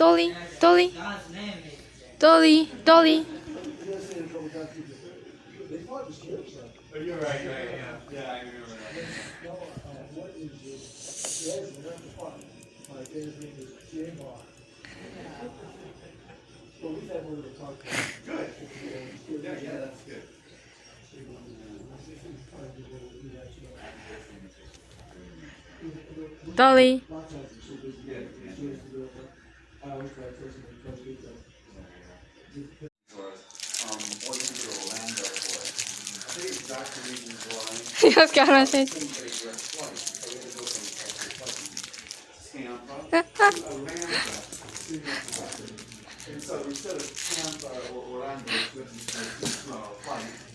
Dolly, Dolly, Dolly, Dolly. You're right, yeah, I remember that. Good. Yeah, that's good. Dolly. Jag ska ha sig. And so instead of Tampa or Orlando, it's flight.